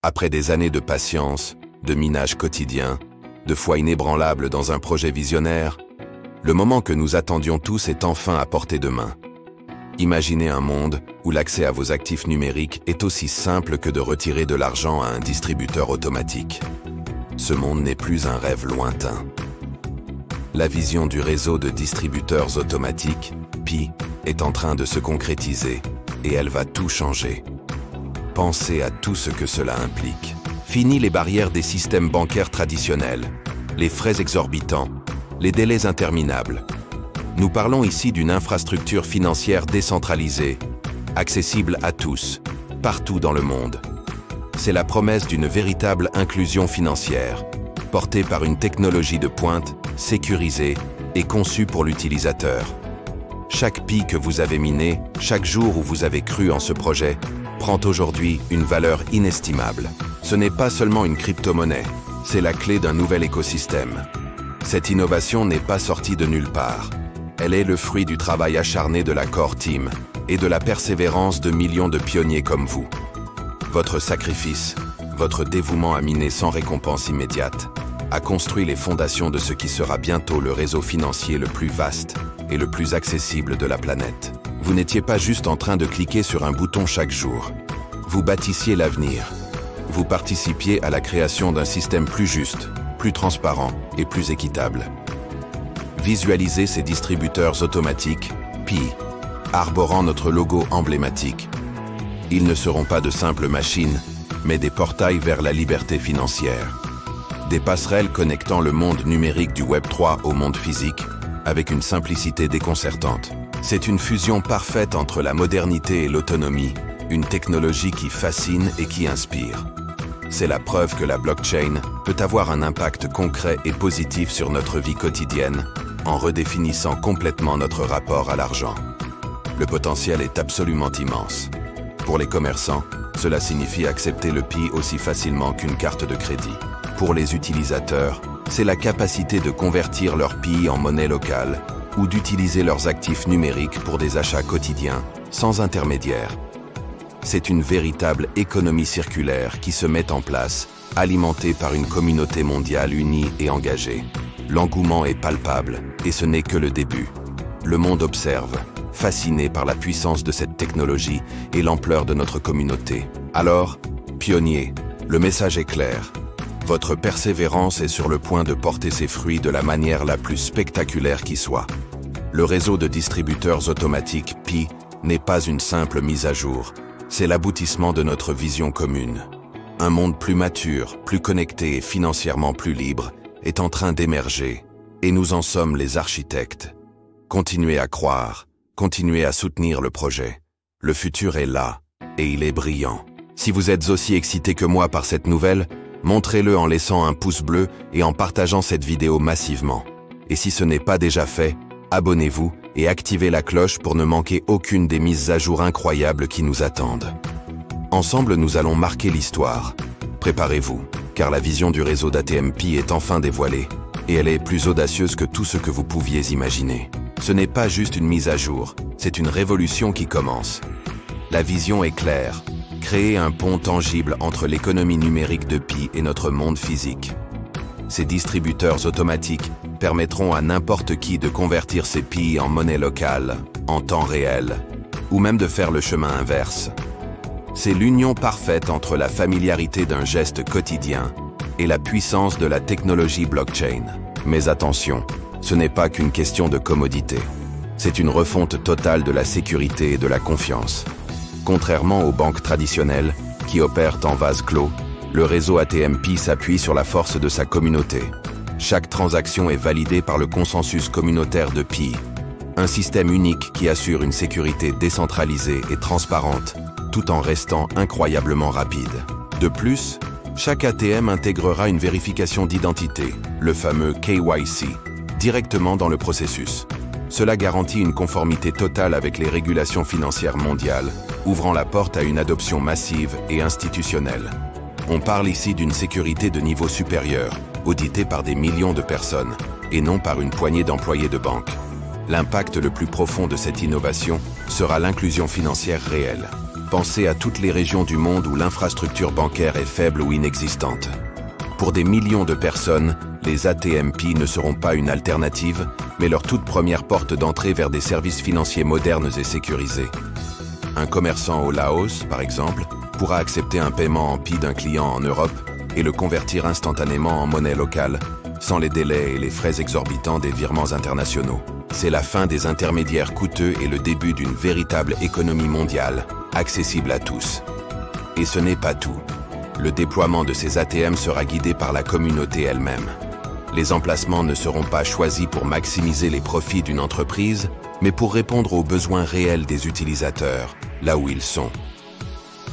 Après des années de patience, de minage quotidien, de foi inébranlable dans un projet visionnaire, le moment que nous attendions tous est enfin à portée de main. Imaginez un monde où l'accès à vos actifs numériques est aussi simple que de retirer de l'argent à un distributeur automatique. Ce monde n'est plus un rêve lointain. La vision du réseau de distributeurs automatiques, PI, est en train de se concrétiser et elle va tout changer. Pensez à tout ce que cela implique. Fini les barrières des systèmes bancaires traditionnels, les frais exorbitants, les délais interminables. Nous parlons ici d'une infrastructure financière décentralisée, accessible à tous, partout dans le monde. C'est la promesse d'une véritable inclusion financière, portée par une technologie de pointe, sécurisée et conçue pour l'utilisateur. Chaque PI que vous avez miné, chaque jour où vous avez cru en ce projet, prend aujourd'hui une valeur inestimable. Ce n'est pas seulement une crypto-monnaie, c'est la clé d'un nouvel écosystème. Cette innovation n'est pas sortie de nulle part. Elle est le fruit du travail acharné de la Core Team et de la persévérance de millions de pionniers comme vous. Votre sacrifice, votre dévouement à miner sans récompense immédiate, a construit les fondations de ce qui sera bientôt le réseau financier le plus vaste et le plus accessible de la planète. Vous n'étiez pas juste en train de cliquer sur un bouton chaque jour. Vous bâtissiez l'avenir. Vous participiez à la création d'un système plus juste, plus transparent et plus équitable. Visualisez ces distributeurs automatiques, PI, arborant notre logo emblématique. Ils ne seront pas de simples machines, mais des portails vers la liberté financière. Des passerelles connectant le monde numérique du Web3 au monde physique, avec une simplicité déconcertante. C'est une fusion parfaite entre la modernité et l'autonomie, une technologie qui fascine et qui inspire. C'est la preuve que la blockchain peut avoir un impact concret et positif sur notre vie quotidienne, en redéfinissant complètement notre rapport à l'argent. Le potentiel est absolument immense. Pour les commerçants, cela signifie accepter le PI aussi facilement qu'une carte de crédit. Pour les utilisateurs, c'est la capacité de convertir leur PI en monnaie locale ou d'utiliser leurs actifs numériques pour des achats quotidiens, sans intermédiaire. C'est une véritable économie circulaire qui se met en place, alimentée par une communauté mondiale unie et engagée. L'engouement est palpable, et ce n'est que le début. Le monde observe, fasciné par la puissance de cette technologie et l'ampleur de notre communauté. Alors, pionniers, le message est clair. Votre persévérance est sur le point de porter ses fruits de la manière la plus spectaculaire qui soit. Le réseau de distributeurs automatiques PI n'est pas une simple mise à jour, c'est l'aboutissement de notre vision commune. Un monde plus mature, plus connecté et financièrement plus libre est en train d'émerger, et nous en sommes les architectes. Continuez à croire, continuez à soutenir le projet. Le futur est là, et il est brillant. Si vous êtes aussi excité que moi par cette nouvelle, montrez-le en laissant un pouce bleu et en partageant cette vidéo massivement. Et si ce n'est pas déjà fait, abonnez-vous et activez la cloche pour ne manquer aucune des mises à jour incroyables qui nous attendent. Ensemble, nous allons marquer l'histoire. Préparez-vous, car la vision du réseau d'ATM-PI est enfin dévoilée, et elle est plus audacieuse que tout ce que vous pouviez imaginer. Ce n'est pas juste une mise à jour, c'est une révolution qui commence. La vision est claire. Créer un pont tangible entre l'économie numérique de PI et notre monde physique. Ces distributeurs automatiques permettront à n'importe qui de convertir ses PI en monnaie locale, en temps réel, ou même de faire le chemin inverse. C'est l'union parfaite entre la familiarité d'un geste quotidien et la puissance de la technologie blockchain. Mais attention, ce n'est pas qu'une question de commodité. C'est une refonte totale de la sécurité et de la confiance. Contrairement aux banques traditionnelles, qui opèrent en vase clos, le réseau ATM-PI s'appuie sur la force de sa communauté. Chaque transaction est validée par le consensus communautaire de PI, un système unique qui assure une sécurité décentralisée et transparente, tout en restant incroyablement rapide. De plus, chaque ATM intégrera une vérification d'identité, le fameux KYC, directement dans le processus. Cela garantit une conformité totale avec les régulations financières mondiales, ouvrant la porte à une adoption massive et institutionnelle. On parle ici d'une sécurité de niveau supérieur, auditée par des millions de personnes, et non par une poignée d'employés de banque. L'impact le plus profond de cette innovation sera l'inclusion financière réelle. pensez à toutes les régions du monde où l'infrastructure bancaire est faible ou inexistante. Pour des millions de personnes, les ATMP ne seront pas une alternative, mais leur toute première porte d'entrée vers des services financiers modernes et sécurisés. Un commerçant au Laos, par exemple, pourra accepter un paiement en PI d'un client en Europe et le convertir instantanément en monnaie locale, sans les délais et les frais exorbitants des virements internationaux. C'est la fin des intermédiaires coûteux et le début d'une véritable économie mondiale, accessible à tous. Et ce n'est pas tout. Le déploiement de ces ATM sera guidé par la communauté elle-même. Les emplacements ne seront pas choisis pour maximiser les profits d'une entreprise, mais pour répondre aux besoins réels des utilisateurs, là où ils sont.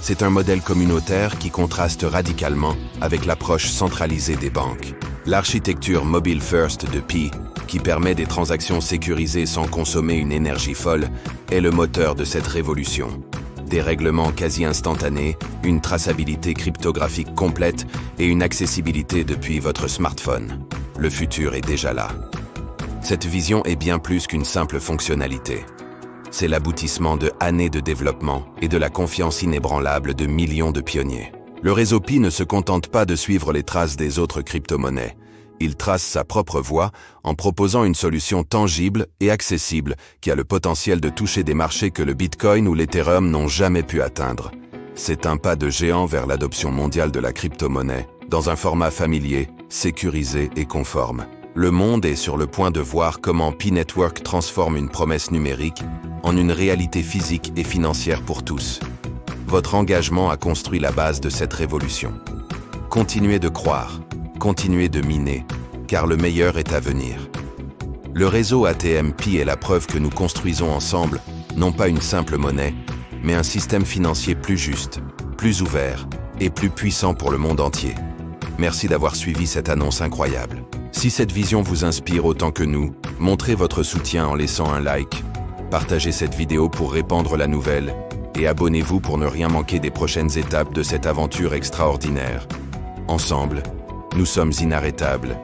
C'est un modèle communautaire qui contraste radicalement avec l'approche centralisée des banques. L'architecture Mobile First de Pi, qui permet des transactions sécurisées sans consommer une énergie folle, est le moteur de cette révolution. Des règlements quasi instantanés, une traçabilité cryptographique complète et une accessibilité depuis votre smartphone. Le futur est déjà là. Cette vision est bien plus qu'une simple fonctionnalité. C'est l'aboutissement de années de développement et de la confiance inébranlable de millions de pionniers. Le réseau Pi ne se contente pas de suivre les traces des autres crypto-monnaies. Il trace sa propre voie en proposant une solution tangible et accessible qui a le potentiel de toucher des marchés que le Bitcoin ou l'Ethereum n'ont jamais pu atteindre. C'est un pas de géant vers l'adoption mondiale de la crypto-monnaie, dans un format familier, sécurisé et conforme. Le monde est sur le point de voir comment Pi Network transforme une promesse numérique en une réalité physique et financière pour tous. Votre engagement a construit la base de cette révolution. Continuez de croire. Continuez de miner, car le meilleur est à venir. Le réseau ATMP est la preuve que nous construisons ensemble, non pas une simple monnaie, mais un système financier plus juste, plus ouvert et plus puissant pour le monde entier. Merci d'avoir suivi cette annonce incroyable. Si cette vision vous inspire autant que nous, montrez votre soutien en laissant un like, partagez cette vidéo pour répandre la nouvelle et abonnez-vous pour ne rien manquer des prochaines étapes de cette aventure extraordinaire. Ensemble, nous sommes inarrêtables